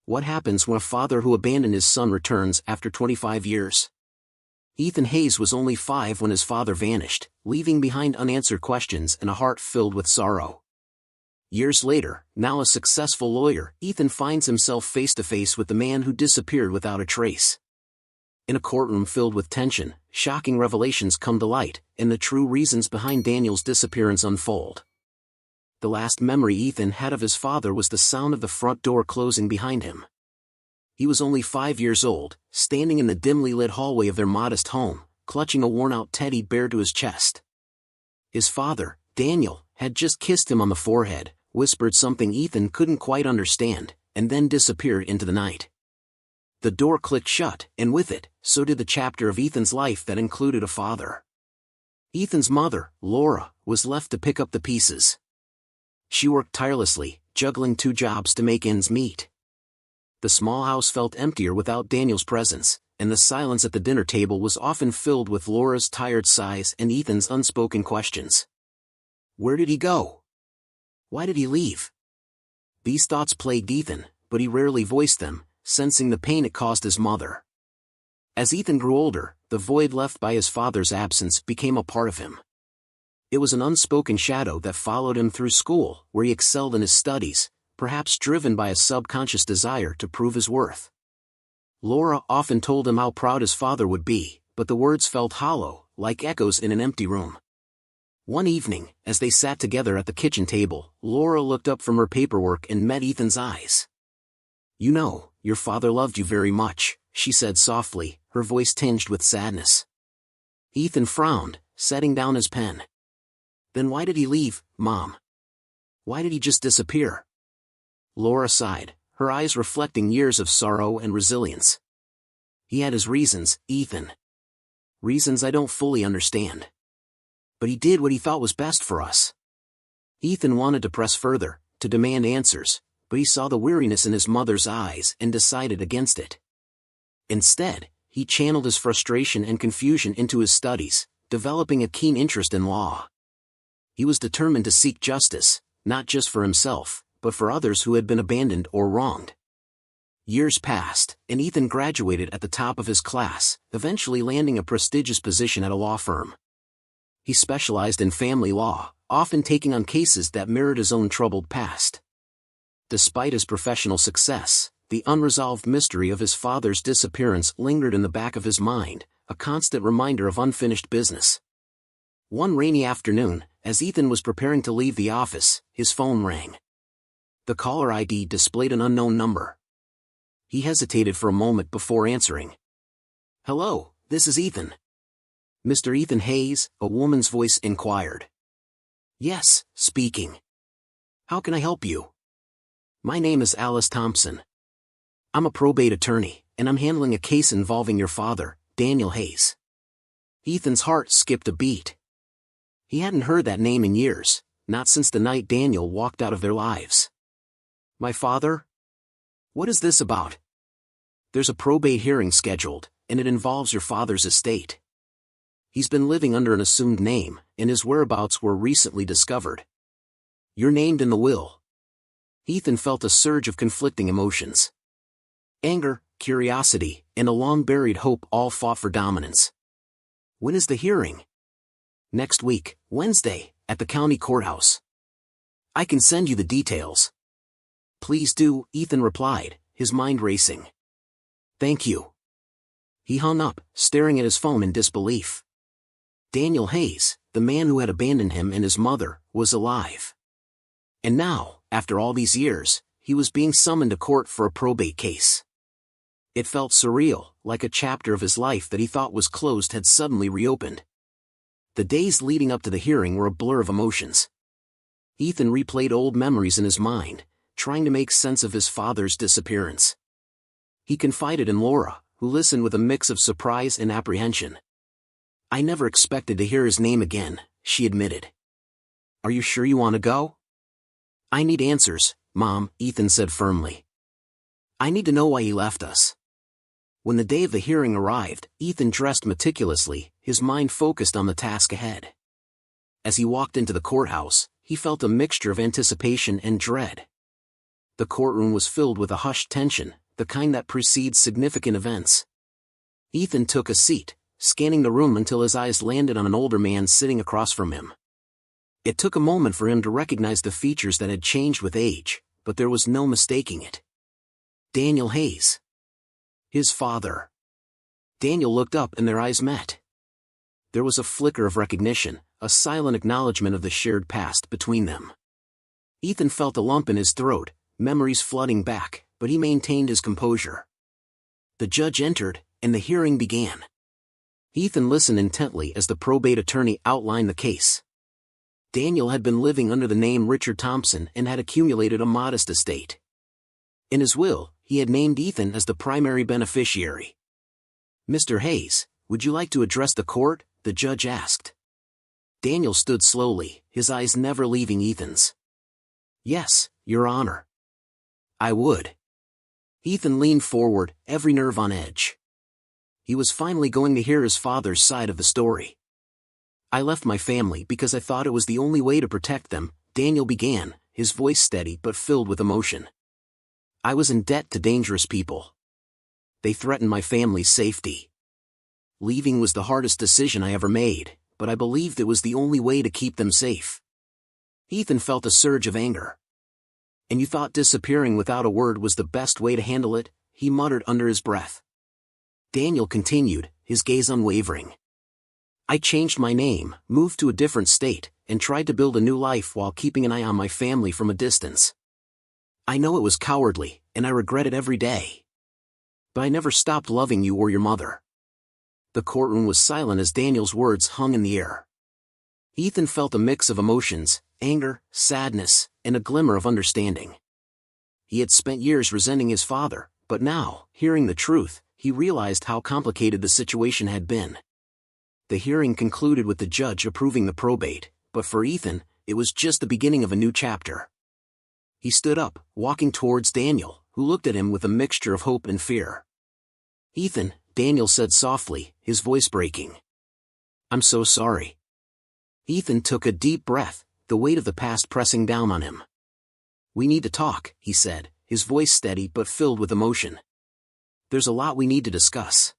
What happens when a father who abandoned his son returns after 25 years? Ethan Hayes was only 5 when his father vanished, leaving behind unanswered questions and a heart filled with sorrow. Years later, now a successful lawyer, Ethan finds himself face to face with the man who disappeared without a trace. In a courtroom filled with tension, shocking revelations come to light, and the true reasons behind Daniel's disappearance unfold. The last memory Ethan had of his father was the sound of the front door closing behind him. He was only 5 years old, standing in the dimly lit hallway of their modest home, clutching a worn-out teddy bear to his chest. His father, Daniel, had just kissed him on the forehead, whispered something Ethan couldn't quite understand, and then disappeared into the night. The door clicked shut, and with it, so did the chapter of Ethan's life that included a father. Ethan's mother, Laura, was left to pick up the pieces. She worked tirelessly, juggling 2 jobs to make ends meet. The small house felt emptier without Daniel's presence, and the silence at the dinner table was often filled with Laura's tired sighs and Ethan's unspoken questions. Where did he go? Why did he leave? These thoughts plagued Ethan, but he rarely voiced them, sensing the pain it caused his mother. As Ethan grew older, the void left by his father's absence became a part of him. It was an unspoken shadow that followed him through school, where he excelled in his studies, perhaps driven by a subconscious desire to prove his worth. Laura often told him how proud his father would be, but the words felt hollow, like echoes in an empty room. One evening, as they sat together at the kitchen table, Laura looked up from her paperwork and met Ethan's eyes. "You know, your father loved you very much," she said softly, her voice tinged with sadness. Ethan frowned, setting down his pen. "Then why did he leave, Mom? Why did he just disappear?" Laura sighed, her eyes reflecting years of sorrow and resilience. "He had his reasons, Ethan. Reasons I don't fully understand. But he did what he thought was best for us." Ethan wanted to press further, to demand answers, but he saw the weariness in his mother's eyes and decided against it. Instead, he channeled his frustration and confusion into his studies, developing a keen interest in law. He was determined to seek justice, not just for himself, but for others who had been abandoned or wronged. Years passed, and Ethan graduated at the top of his class, eventually landing a prestigious position at a law firm. He specialized in family law, often taking on cases that mirrored his own troubled past. Despite his professional success, the unresolved mystery of his father's disappearance lingered in the back of his mind, a constant reminder of unfinished business. One rainy afternoon, as Ethan was preparing to leave the office, his phone rang. The caller ID displayed an unknown number. He hesitated for a moment before answering. "Hello, this is Ethan." "Mr. Ethan Hayes?" a woman's voice inquired. "Yes, speaking. How can I help you?" "My name is Alice Thompson. I'm a probate attorney, and I'm handling a case involving your father, Daniel Hayes." Ethan's heart skipped a beat. He hadn't heard that name in years, not since the night Daniel walked out of their lives. "My father? What is this about?" "There's a probate hearing scheduled, and it involves your father's estate. He's been living under an assumed name, and his whereabouts were recently discovered. You're named in the will." Ethan felt a surge of conflicting emotions. Anger, curiosity, and a long-buried hope all fought for dominance. "When is the hearing?" "Next week, Wednesday, at the county courthouse." "I can send you the details." "Please do," Ethan replied, his mind racing. "Thank you." He hung up, staring at his phone in disbelief. Daniel Hayes, the man who had abandoned him and his mother, was alive. And now, after all these years, he was being summoned to court for a probate case. It felt surreal, like a chapter of his life that he thought was closed had suddenly reopened. The days leading up to the hearing were a blur of emotions. Ethan replayed old memories in his mind, trying to make sense of his father's disappearance. He confided in Laura, who listened with a mix of surprise and apprehension. "I never expected to hear his name again," she admitted. "Are you sure you want to go?" "I need answers, Mom," Ethan said firmly. "I need to know why he left us." When the day of the hearing arrived, Ethan dressed meticulously, his mind focused on the task ahead. As he walked into the courthouse, he felt a mixture of anticipation and dread. The courtroom was filled with a hushed tension, the kind that precedes significant events. Ethan took a seat, scanning the room until his eyes landed on an older man sitting across from him. It took a moment for him to recognize the features that had changed with age, but there was no mistaking it. Daniel Hayes. His father. Daniel looked up and their eyes met. There was a flicker of recognition, a silent acknowledgement of the shared past between them. Ethan felt a lump in his throat, memories flooding back, but he maintained his composure. The judge entered, and the hearing began. Ethan listened intently as the probate attorney outlined the case. Daniel had been living under the name Richard Thompson and had accumulated a modest estate. In his will, he had named Ethan as the primary beneficiary. "Mr. Hayes, would you like to address the court?" the judge asked. Daniel stood slowly, his eyes never leaving Ethan's. "Yes, Your Honor. I would." Ethan leaned forward, every nerve on edge. He was finally going to hear his father's side of the story. "I left my family because I thought it was the only way to protect them," Daniel began, his voice steady but filled with emotion. "I was in debt to dangerous people. They threatened my family's safety. Leaving was the hardest decision I ever made, but I believed it was the only way to keep them safe." Ethan felt a surge of anger. "And you thought disappearing without a word was the best way to handle it?" he muttered under his breath. Daniel continued, his gaze unwavering. "I changed my name, moved to a different state, and tried to build a new life while keeping an eye on my family from a distance. I know it was cowardly, and I regret it every day. But I never stopped loving you or your mother." The courtroom was silent as Daniel's words hung in the air. Ethan felt a mix of emotions, anger, sadness, and a glimmer of understanding. He had spent years resenting his father, but now, hearing the truth, he realized how complicated the situation had been. The hearing concluded with the judge approving the probate, but for Ethan, it was just the beginning of a new chapter. He stood up, walking towards Daniel, who looked at him with a mixture of hope and fear. "Ethan," Daniel said softly, his voice breaking. "I'm so sorry." Ethan took a deep breath, the weight of the past pressing down on him. "We need to talk," he said, his voice steady but filled with emotion. "There's a lot we need to discuss."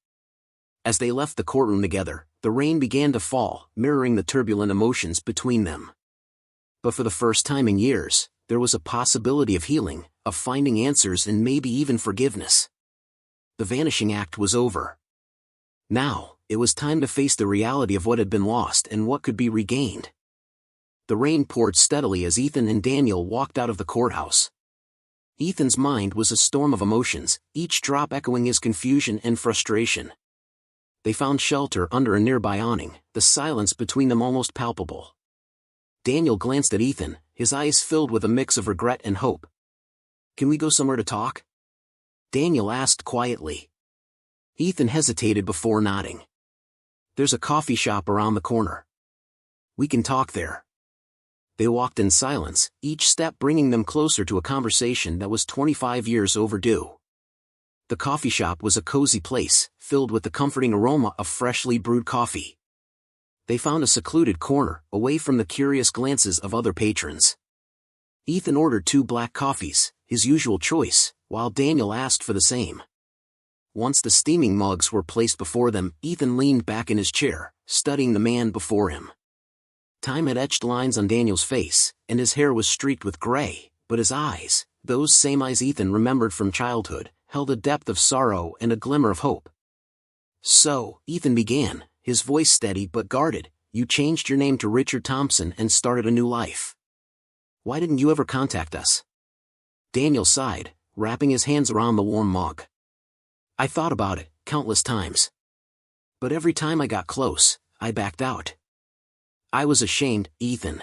As they left the courtroom together, the rain began to fall, mirroring the turbulent emotions between them. But for the first time in years, there was a possibility of healing, of finding answers and maybe even forgiveness. The vanishing act was over. Now, it was time to face the reality of what had been lost and what could be regained. The rain poured steadily as Ethan and Daniel walked out of the courthouse. Ethan's mind was a storm of emotions, each drop echoing his confusion and frustration. They found shelter under a nearby awning, the silence between them almost palpable. Daniel glanced at Ethan, his eyes filled with a mix of regret and hope. "Can we go somewhere to talk?" Daniel asked quietly. Ethan hesitated before nodding. "There's a coffee shop around the corner. We can talk there." They walked in silence, each step bringing them closer to a conversation that was 25 years overdue. The coffee shop was a cozy place, filled with the comforting aroma of freshly brewed coffee. They found a secluded corner, away from the curious glances of other patrons. Ethan ordered 2 black coffees, his usual choice, while Daniel asked for the same. Once the steaming mugs were placed before them, Ethan leaned back in his chair, studying the man before him. Time had etched lines on Daniel's face, and his hair was streaked with gray, but his eyes, those same eyes Ethan remembered from childhood, held a depth of sorrow and a glimmer of hope. "So," Ethan began, his voice steady but guarded, "you changed your name to Richard Thompson and started a new life. Why didn't you ever contact us?" Daniel sighed, wrapping his hands around the warm mug. "I thought about it, countless times. But every time I got close, I backed out. I was ashamed, Ethan.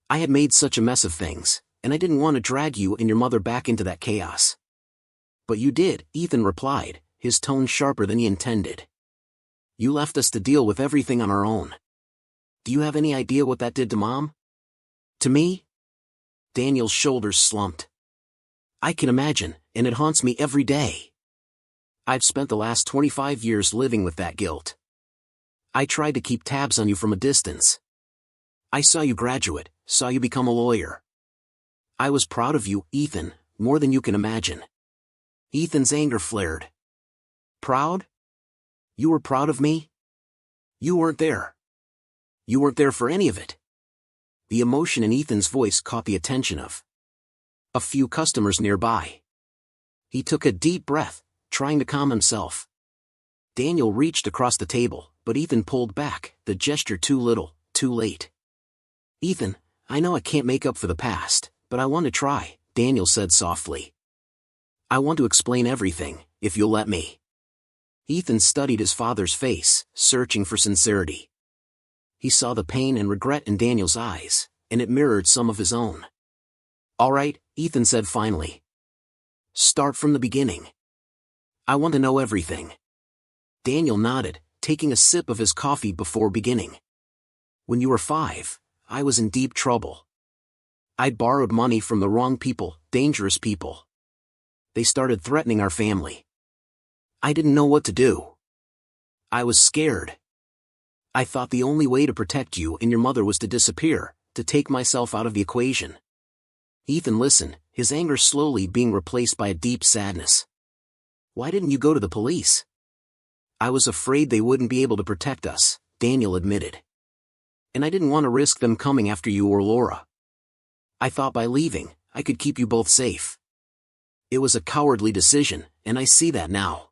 I had made such a mess of things, and I didn't want to drag you and your mother back into that chaos." "But you did," Ethan replied, his tone sharper than he intended. "You left us to deal with everything on our own. Do you have any idea what that did to Mom? To me?" Daniel's shoulders slumped. "I can imagine, and it haunts me every day. I've spent the last 25 years living with that guilt. I tried to keep tabs on you from a distance. I saw you graduate, saw you become a lawyer. I was proud of you, Ethan, more than you can imagine. Ethan's anger flared. Proud? You were proud of me? You weren't there. You weren't there for any of it. The emotion in Ethan's voice caught the attention of a few customers nearby. He took a deep breath, trying to calm himself. Daniel reached across the table, but Ethan pulled back, the gesture too little, too late. Ethan, I know I can't make up for the past, but I want to try, Daniel said softly. I want to explain everything, if you'll let me. Ethan studied his father's face, searching for sincerity. He saw the pain and regret in Daniel's eyes, and it mirrored some of his own. All right, Ethan said finally. Start from the beginning. I want to know everything. Daniel nodded, taking a sip of his coffee before beginning. When you were 5, I was in deep trouble. I'd borrowed money from the wrong people, dangerous people. They started threatening our family. I didn't know what to do. I was scared. I thought the only way to protect you and your mother was to disappear, to take myself out of the equation. Ethan listened, his anger slowly being replaced by a deep sadness. Why didn't you go to the police? I was afraid they wouldn't be able to protect us, Daniel admitted. And I didn't want to risk them coming after you or Laura. I thought by leaving, I could keep you both safe. It was a cowardly decision, and I see that now.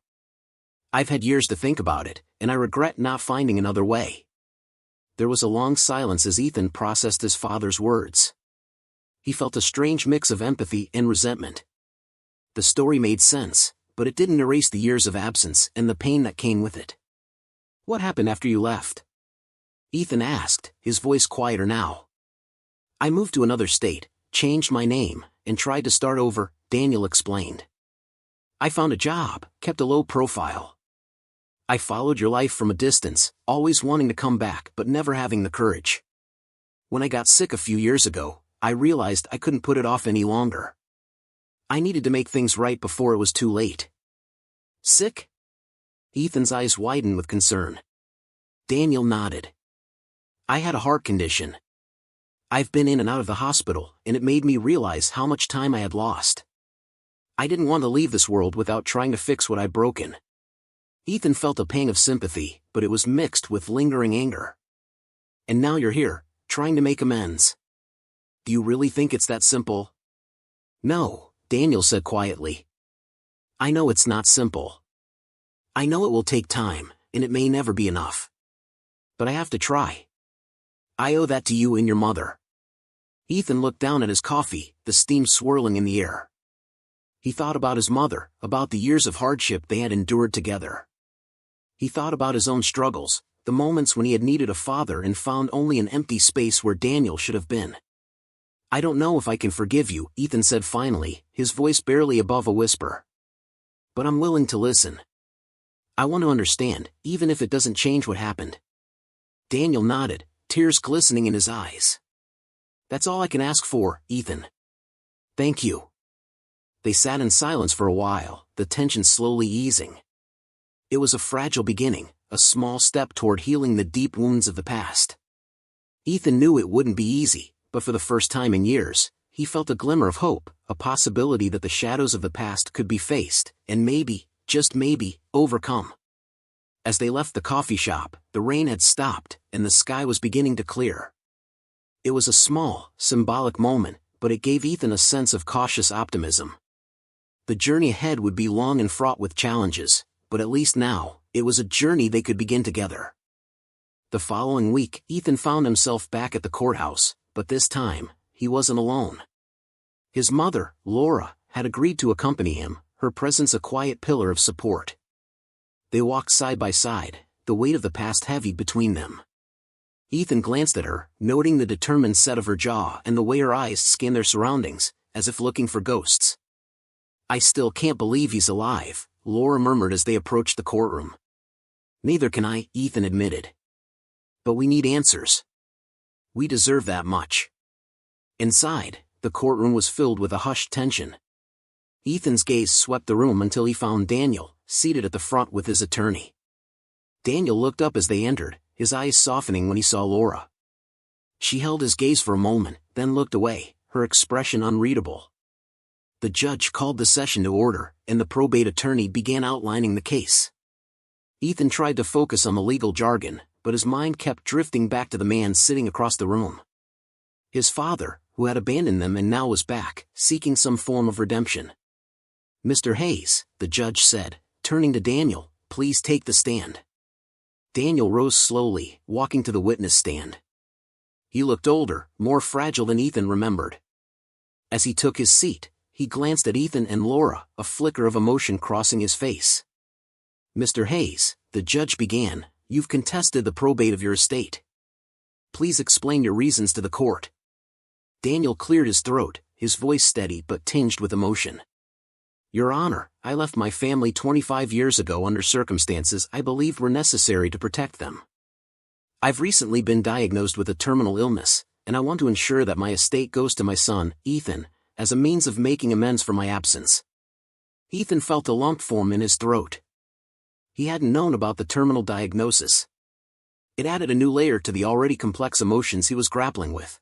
I've had years to think about it, and I regret not finding another way. There was a long silence as Ethan processed his father's words. He felt a strange mix of empathy and resentment. The story made sense, but it didn't erase the years of absence and the pain that came with it. What happened after you left? Ethan asked, his voice quieter now. I moved to another state, changed my name, and tried to start over, Daniel explained. I found a job, kept a low profile. I followed your life from a distance, always wanting to come back but never having the courage. When I got sick a few years ago, I realized I couldn't put it off any longer. I needed to make things right before it was too late. Sick? Ethan's eyes widened with concern. Daniel nodded. I had a heart condition. I've been in and out of the hospital, and it made me realize how much time I had lost. I didn't want to leave this world without trying to fix what I'd broken. Ethan felt a pang of sympathy, but it was mixed with lingering anger. And now you're here, trying to make amends. Do you really think it's that simple? No, Daniel said quietly. I know it's not simple. I know it will take time, and it may never be enough. But I have to try. I owe that to you and your mother. Ethan looked down at his coffee, the steam swirling in the air. He thought about his mother, about the years of hardship they had endured together. He thought about his own struggles, the moments when he had needed a father and found only an empty space where Daniel should have been. I don't know if I can forgive you, Ethan said finally, his voice barely above a whisper. But I'm willing to listen. I want to understand, even if it doesn't change what happened. Daniel nodded, tears glistening in his eyes. That's all I can ask for, Ethan. Thank you. They sat in silence for a while, the tension slowly easing. It was a fragile beginning, a small step toward healing the deep wounds of the past. Ethan knew it wouldn't be easy, but for the first time in years, he felt a glimmer of hope, a possibility that the shadows of the past could be faced, and maybe, just maybe, overcome. As they left the coffee shop, the rain had stopped, and the sky was beginning to clear. It was a small, symbolic moment, but it gave Ethan a sense of cautious optimism. The journey ahead would be long and fraught with challenges, but at least now, it was a journey they could begin together. The following week, Ethan found himself back at the courthouse, but this time, he wasn't alone. His mother, Laura, had agreed to accompany him, her presence a quiet pillar of support. They walked side by side, the weight of the past heavy between them. Ethan glanced at her, noting the determined set of her jaw and the way her eyes scanned their surroundings, as if looking for ghosts. I still can't believe he's alive, Laura murmured as they approached the courtroom. Neither can I, Ethan admitted. But we need answers. We deserve that much. Inside, the courtroom was filled with a hushed tension. Ethan's gaze swept the room until he found Daniel, seated at the front with his attorney. Daniel looked up as they entered, his eyes softening when he saw Laura. She held his gaze for a moment, then looked away, her expression unreadable. The judge called the session to order, and the probate attorney began outlining the case. Ethan tried to focus on the legal jargon, but his mind kept drifting back to the man sitting across the room. His father, who had abandoned them and now was back, seeking some form of redemption. "Mr. Hayes," the judge said, turning to Daniel, "please take the stand." Daniel rose slowly, walking to the witness stand. He looked older, more fragile than Ethan remembered. As he took his seat, he glanced at Ethan and Laura, a flicker of emotion crossing his face. "Mr. Hayes," the judge began, "you've contested the probate of your estate. Please explain your reasons to the court." Daniel cleared his throat, his voice steady but tinged with emotion. "Your Honor, I left my family 25 years ago under circumstances I believed were necessary to protect them. I've recently been diagnosed with a terminal illness, and I want to ensure that my estate goes to my son, Ethan, as a means of making amends for my absence." Ethan felt a lump form in his throat. He hadn't known about the terminal diagnosis. It added a new layer to the already complex emotions he was grappling with.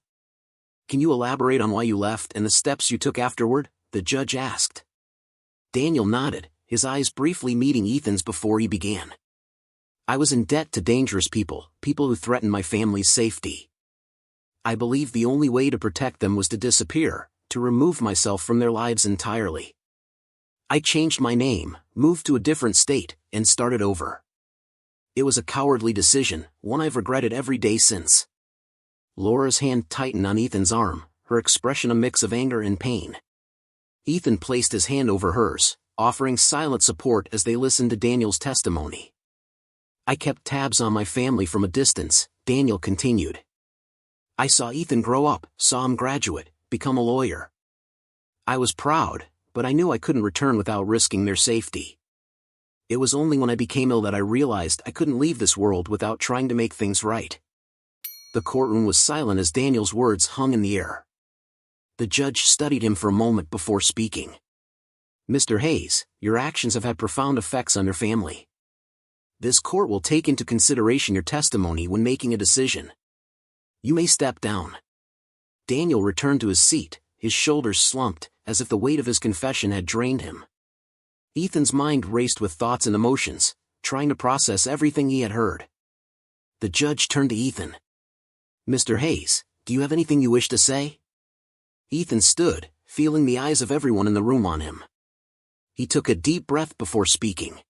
"Can you elaborate on why you left and the steps you took afterward?" the judge asked. Daniel nodded, his eyes briefly meeting Ethan's before he began. "I was in debt to dangerous people who threatened my family's safety. I believed the only way to protect them was to disappear, to remove myself from their lives entirely. I changed my name, moved to a different state, and started over. It was a cowardly decision, one I've regretted every day since." Laura's hand tightened on Ethan's arm, her expression a mix of anger and pain. Ethan placed his hand over hers, offering silent support as they listened to Daniel's testimony. "I kept tabs on my family from a distance," Daniel continued. "I saw Ethan grow up, saw him graduate, become a lawyer. I was proud, but I knew I couldn't return without risking their safety. It was only when I became ill that I realized I couldn't leave this world without trying to make things right." The courtroom was silent as Daniel's words hung in the air. The judge studied him for a moment before speaking. "Mr. Hayes, your actions have had profound effects on your family. This court will take into consideration your testimony when making a decision. You may step down." Daniel returned to his seat, his shoulders slumped, as if the weight of his confession had drained him. Ethan's mind raced with thoughts and emotions, trying to process everything he had heard. The judge turned to Ethan. "Mr. Hayes, do you have anything you wish to say?" Ethan stood, feeling the eyes of everyone in the room on him. He took a deep breath before speaking.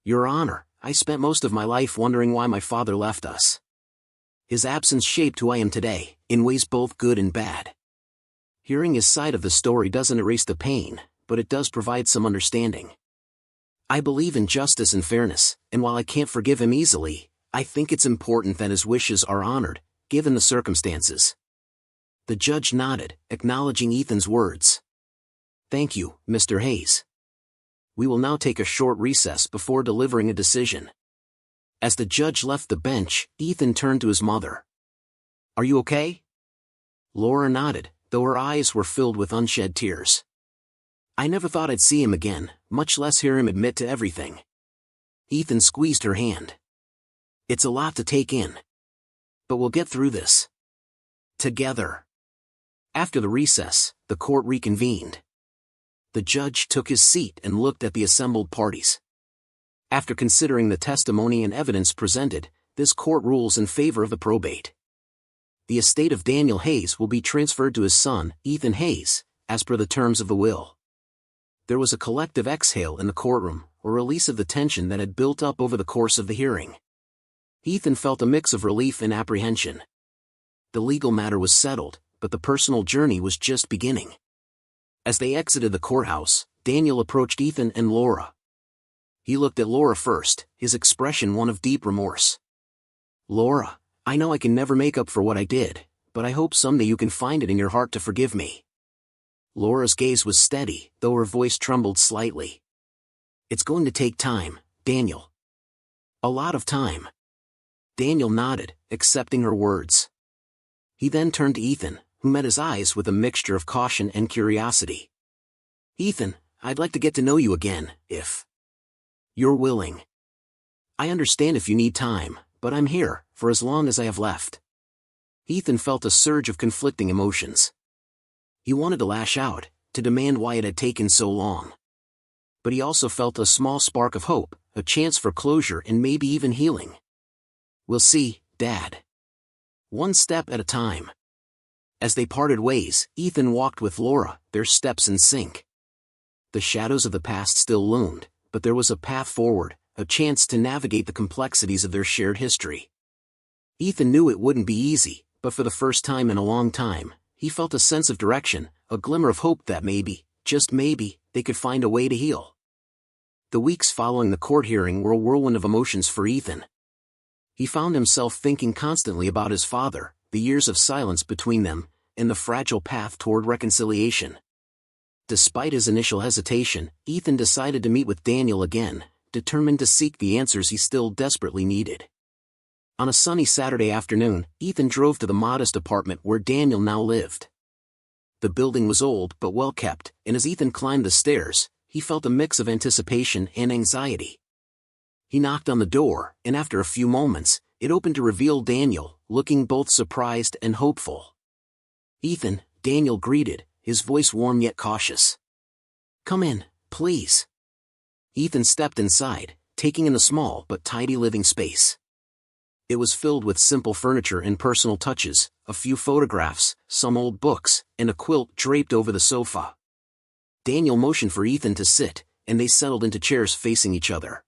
"Your Honor, I spent most of my life wondering why my father left us. His absence shaped who I am today, in ways both good and bad. Hearing his side of the story doesn't erase the pain, but it does provide some understanding. I believe in justice and fairness, and while I can't forgive him easily, I think it's important that his wishes are honored, given the circumstances." The judge nodded, acknowledging Ethan's words. "Thank you, Mr. Hayes. We will now take a short recess before delivering a decision." As the judge left the bench, Ethan turned to his mother. "Are you okay?" Laura nodded, though her eyes were filled with unshed tears. "I never thought I'd see him again, much less hear him admit to everything." Ethan squeezed her hand. "It's a lot to take in. But we'll get through this. Together." After the recess, the court reconvened. The judge took his seat and looked at the assembled parties. After considering the testimony and evidence presented, this court rules in favor of the probate. The estate of Daniel Hayes will be transferred to his son, Ethan Hayes, as per the terms of the will. There was a collective exhale in the courtroom, a release of the tension that had built up over the course of the hearing. Ethan felt a mix of relief and apprehension. The legal matter was settled, but the personal journey was just beginning. As they exited the courthouse, Daniel approached Ethan and Laura. He looked at Laura first, his expression one of deep remorse. "Laura, I know I can never make up for what I did, but I hope someday you can find it in your heart to forgive me." Laura's gaze was steady, though her voice trembled slightly. "It's going to take time, Daniel. A lot of time." Daniel nodded, accepting her words. He then turned to Ethan, who met his eyes with a mixture of caution and curiosity. "Ethan, I'd like to get to know you again, if you're willing. I understand if you need time, but I'm here, for as long as I have left." Ethan felt a surge of conflicting emotions. He wanted to lash out, to demand why it had taken so long. But he also felt a small spark of hope, a chance for closure and maybe even healing. "We'll see, Dad. One step at a time." As they parted ways, Ethan walked with Laura, their steps in sync. The shadows of the past still loomed, but there was a path forward, a chance to navigate the complexities of their shared history. Ethan knew it wouldn't be easy, but for the first time in a long time, he felt a sense of direction, a glimmer of hope that maybe, just maybe, they could find a way to heal. The weeks following the court hearing were a whirlwind of emotions for Ethan. He found himself thinking constantly about his father, the years of silence between them, and the fragile path toward reconciliation. Despite his initial hesitation, Ethan decided to meet with Daniel again, determined to seek the answers he still desperately needed. On a sunny Saturday afternoon, Ethan drove to the modest apartment where Daniel now lived. The building was old but well kept, and as Ethan climbed the stairs, he felt a mix of anticipation and anxiety. He knocked on the door, and after a few moments, it opened to reveal Daniel, looking both surprised and hopeful. "Ethan," Daniel greeted, his voice warm yet cautious. "Come in, please." Ethan stepped inside, taking in the small but tidy living space. It was filled with simple furniture and personal touches, a few photographs, some old books, and a quilt draped over the sofa. Daniel motioned for Ethan to sit, and they settled into chairs facing each other.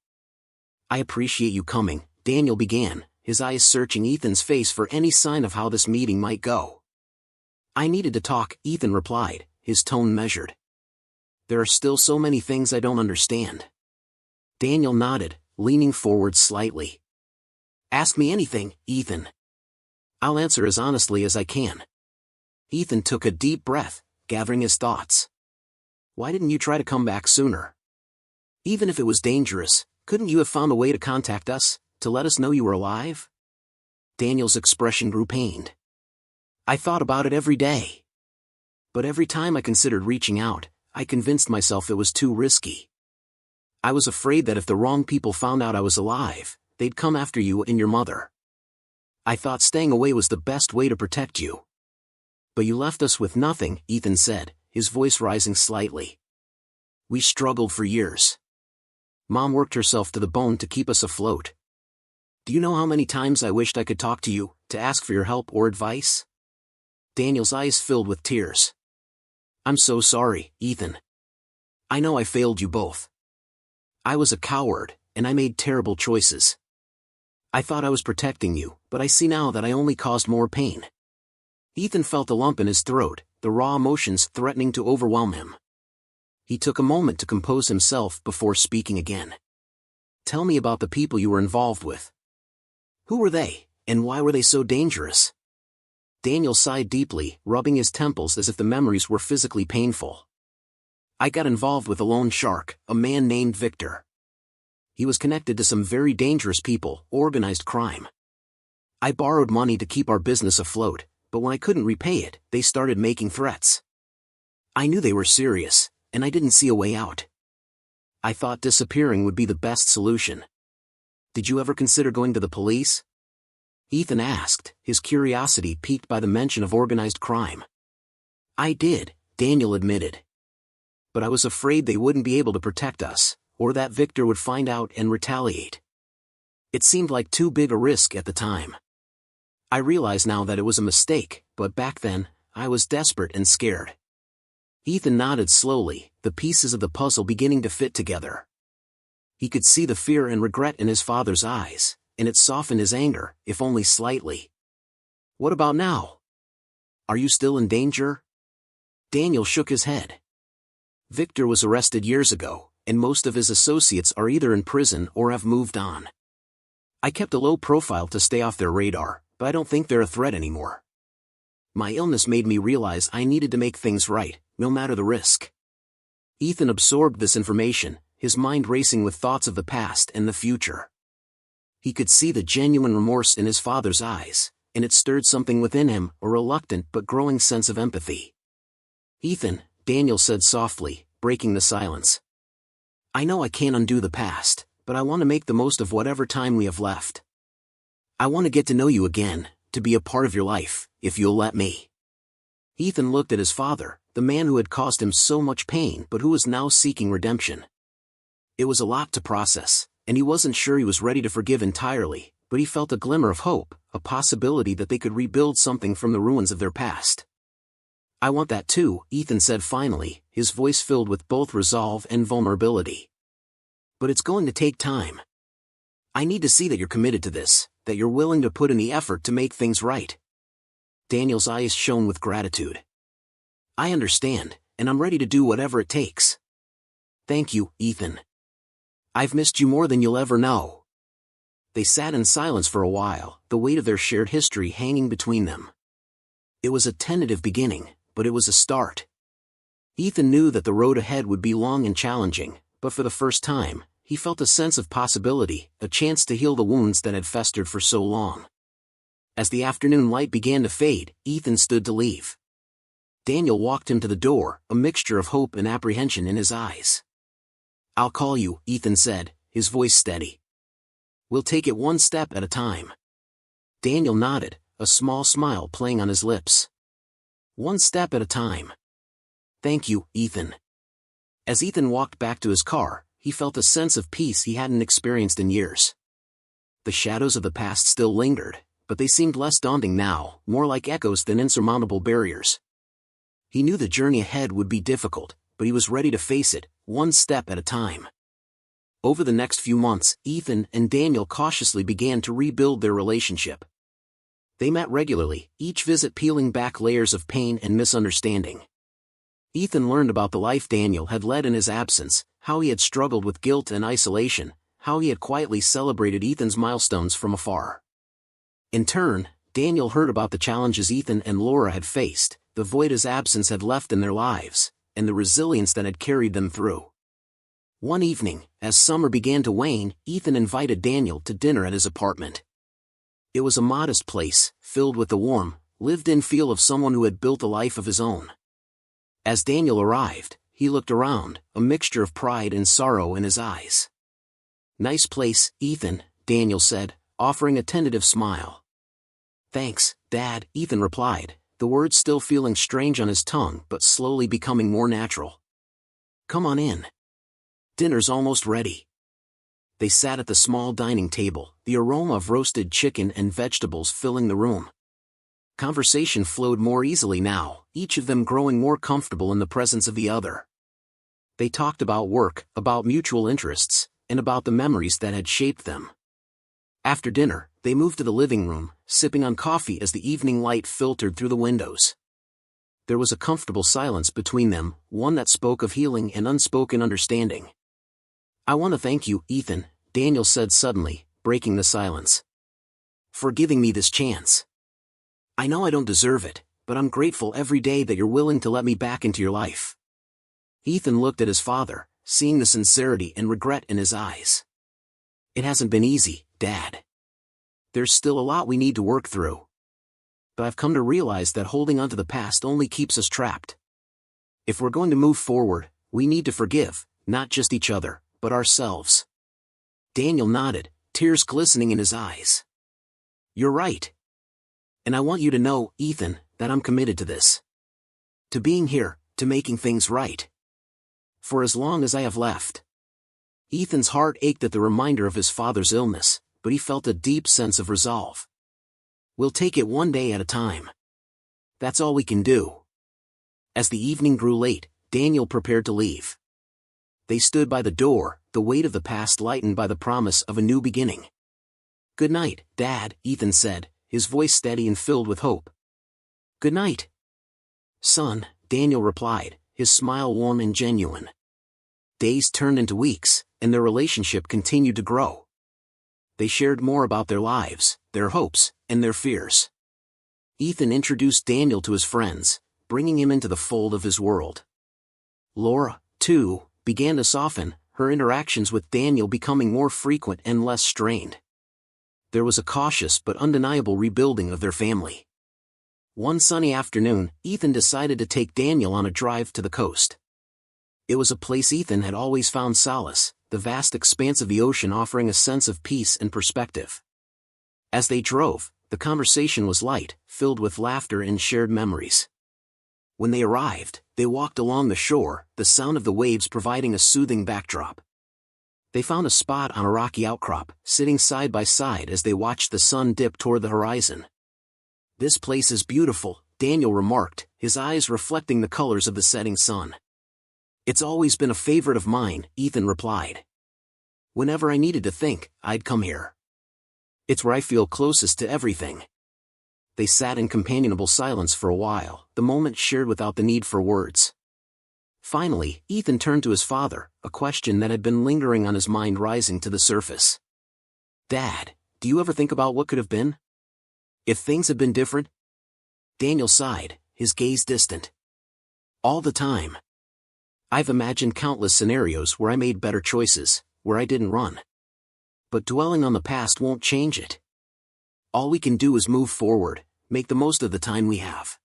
"I appreciate you coming," Daniel began, his eyes searching Ethan's face for any sign of how this meeting might go. "I needed to talk," Ethan replied, his tone measured. "There are still so many things I don't understand." Daniel nodded, leaning forward slightly. "Ask me anything, Ethan. I'll answer as honestly as I can." Ethan took a deep breath, gathering his thoughts. "Why didn't you try to come back sooner? Even if it was dangerous, couldn't you have found a way to contact us, to let us know you were alive?" Daniel's expression grew pained. "I thought about it every day. But every time I considered reaching out, I convinced myself it was too risky. I was afraid that if the wrong people found out I was alive, they'd come after you and your mother. I thought staying away was the best way to protect you. But you left us with nothing," Ethan said, his voice rising slightly. "We struggled for years. Mom worked herself to the bone to keep us afloat. Do you know how many times I wished I could talk to you, to ask for your help or advice?" Daniel's eyes filled with tears. "I'm so sorry, Ethan. I know I failed you both. I was a coward, and I made terrible choices. I thought I was protecting you, but I see now that I only caused more pain." Ethan felt a lump in his throat, the raw emotions threatening to overwhelm him. He took a moment to compose himself before speaking again. "Tell me about the people you were involved with. Who were they, and why were they so dangerous?" Daniel sighed deeply, rubbing his temples as if the memories were physically painful. "I got involved with a loan shark, a man named Victor. He was connected to some very dangerous people, organized crime. I borrowed money to keep our business afloat, but when I couldn't repay it, they started making threats. I knew they were serious, and I didn't see a way out. I thought disappearing would be the best solution. Did you ever consider going to the police?" Ethan asked, his curiosity piqued by the mention of organized crime. "I did," Daniel admitted. "But I was afraid they wouldn't be able to protect us, or that Victor would find out and retaliate. It seemed like too big a risk at the time. I realize now that it was a mistake, but back then, I was desperate and scared." Ethan nodded slowly, the pieces of the puzzle beginning to fit together. He could see the fear and regret in his father's eyes, and it softened his anger, if only slightly. "What about now? Are you still in danger?" Daniel shook his head. "Victor was arrested years ago, and most of his associates are either in prison or have moved on. I kept a low profile to stay off their radar, but I don't think they're a threat anymore. My illness made me realize I needed to make things right, no matter the risk." Ethan absorbed this information, his mind racing with thoughts of the past and the future. He could see the genuine remorse in his father's eyes, and it stirred something within him, a reluctant but growing sense of empathy. "Ethan," Daniel said softly, breaking the silence. "I know I can't undo the past, but I want to make the most of whatever time we have left. I want to get to know you again, to be a part of your life, if you'll let me." Ethan looked at his father, the man who had caused him so much pain but who was now seeking redemption. It was a lot to process, and he wasn't sure he was ready to forgive entirely, but he felt a glimmer of hope, a possibility that they could rebuild something from the ruins of their past. "I want that too," Ethan said finally, his voice filled with both resolve and vulnerability. "But it's going to take time. I need to see that you're committed to this, that you're willing to put in the effort to make things right." Daniel's eyes shone with gratitude. "I understand, and I'm ready to do whatever it takes." "Thank you, Ethan. I've missed you more than you'll ever know." They sat in silence for a while, the weight of their shared history hanging between them. It was a tentative beginning, but it was a start. Ethan knew that the road ahead would be long and challenging, but for the first time, he felt a sense of possibility, a chance to heal the wounds that had festered for so long. As the afternoon light began to fade, Ethan stood to leave. Daniel walked him to the door, a mixture of hope and apprehension in his eyes. "I'll call you," Ethan said, his voice steady. "We'll take it one step at a time." Daniel nodded, a small smile playing on his lips. "One step at a time." "Thank you, Ethan." As Ethan walked back to his car, he felt a sense of peace he hadn't experienced in years. The shadows of the past still lingered, but they seemed less daunting now, more like echoes than insurmountable barriers. He knew the journey ahead would be difficult, but he was ready to face it, one step at a time. Over the next few months, Ethan and Daniel cautiously began to rebuild their relationship. They met regularly, each visit peeling back layers of pain and misunderstanding. Ethan learned about the life Daniel had led in his absence, how he had struggled with guilt and isolation, how he had quietly celebrated Ethan's milestones from afar. In turn, Daniel heard about the challenges Ethan and Laura had faced, the void his absence had left in their lives, and the resilience that had carried them through. One evening, as summer began to wane, Ethan invited Daniel to dinner at his apartment. It was a modest place, filled with the warm, lived-in feel of someone who had built a life of his own. As Daniel arrived, he looked around, a mixture of pride and sorrow in his eyes. "Nice place, Ethan," Daniel said, offering a tentative smile. "Thanks, Dad," Ethan replied, the words still feeling strange on his tongue but slowly becoming more natural. "Come on in. Dinner's almost ready." They sat at the small dining table, the aroma of roasted chicken and vegetables filling the room. Conversation flowed more easily now, each of them growing more comfortable in the presence of the other. They talked about work, about mutual interests, and about the memories that had shaped them. After dinner, they moved to the living room, sipping on coffee as the evening light filtered through the windows. There was a comfortable silence between them, one that spoke of healing and unspoken understanding. "I want to thank you, Ethan," Daniel said suddenly, breaking the silence. "For giving me this chance. I know I don't deserve it, but I'm grateful every day that you're willing to let me back into your life." Ethan looked at his father, seeing the sincerity and regret in his eyes. "It hasn't been easy, Dad. There's still a lot we need to work through. But I've come to realize that holding onto the past only keeps us trapped. If we're going to move forward, we need to forgive, not just each other, but ourselves." Daniel nodded, tears glistening in his eyes. "You're right. And I want you to know, Ethan, that I'm committed to this. To being here, to making things right. For as long as I have left." Ethan's heart ached at the reminder of his father's illness, but he felt a deep sense of resolve. "We'll take it one day at a time. That's all we can do." As the evening grew late, Daniel prepared to leave. They stood by the door, the weight of the past lightened by the promise of a new beginning. "Good night, Dad," Ethan said, his voice steady and filled with hope. "Good night, son," Daniel replied, his smile warm and genuine. Days turned into weeks, and their relationship continued to grow. They shared more about their lives, their hopes, and their fears. Ethan introduced Daniel to his friends, bringing him into the fold of his world. Laura, too, began to soften, her interactions with Daniel becoming more frequent and less strained. There was a cautious but undeniable rebuilding of their family. One sunny afternoon, Ethan decided to take Daniel on a drive to the coast. It was a place Ethan had always found solace, the vast expanse of the ocean offering a sense of peace and perspective. As they drove, the conversation was light, filled with laughter and shared memories. When they arrived, they walked along the shore, the sound of the waves providing a soothing backdrop. They found a spot on a rocky outcrop, sitting side by side as they watched the sun dip toward the horizon. "This place is beautiful," Daniel remarked, his eyes reflecting the colors of the setting sun. "It's always been a favorite of mine," Ethan replied. "Whenever I needed to think, I'd come here. It's where I feel closest to everything." They sat in companionable silence for a while, the moment shared without the need for words. Finally, Ethan turned to his father, a question that had been lingering on his mind rising to the surface. "Dad, do you ever think about what could have been? If things had been different?" Daniel sighed, his gaze distant. "All the time. I've imagined countless scenarios where I made better choices, where I didn't run. But dwelling on the past won't change it. All we can do is move forward, make the most of the time we have."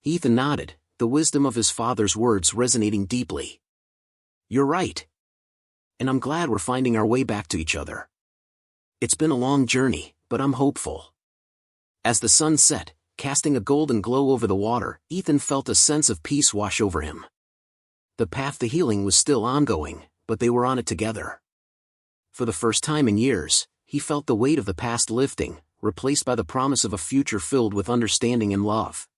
Ethan nodded, the wisdom of his father's words resonating deeply. "You're right. And I'm glad we're finding our way back to each other. It's been a long journey, but I'm hopeful." As the sun set, casting a golden glow over the water, Ethan felt a sense of peace wash over him. The path to healing was still ongoing, but they were on it together. For the first time in years, he felt the weight of the past lifting, replaced by the promise of a future filled with understanding and love.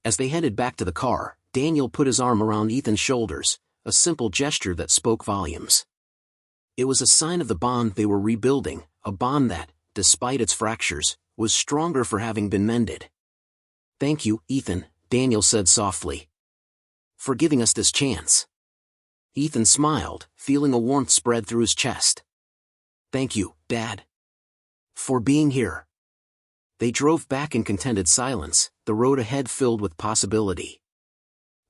As they headed back to the car, Daniel put his arm around Ethan's shoulders, a simple gesture that spoke volumes. It was a sign of the bond they were rebuilding, a bond that, despite its fractures, was stronger for having been mended. "Thank you, Ethan," Daniel said softly, "for giving us this chance." Ethan smiled, feeling a warmth spread through his chest. "Thank you, Dad, for being here." They drove back in contented silence, the road ahead filled with possibility.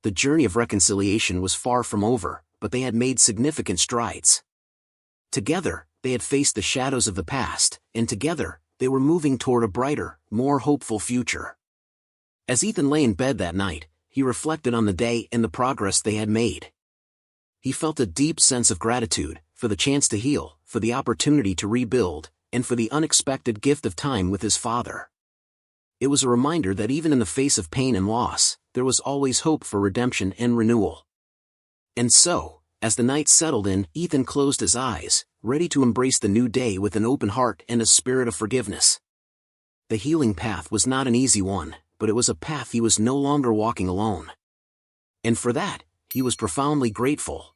The journey of reconciliation was far from over, but they had made significant strides. Together, they had faced the shadows of the past, and together, they were moving toward a brighter, more hopeful future. As Ethan lay in bed that night, he reflected on the day and the progress they had made. He felt a deep sense of gratitude, for the chance to heal, for the opportunity to rebuild, and for the unexpected gift of time with his father. It was a reminder that even in the face of pain and loss, there was always hope for redemption and renewal. And so, as the night settled in, Ethan closed his eyes, ready to embrace the new day with an open heart and a spirit of forgiveness. The healing path was not an easy one, but it was a path he was no longer walking alone. And for that, he was profoundly grateful.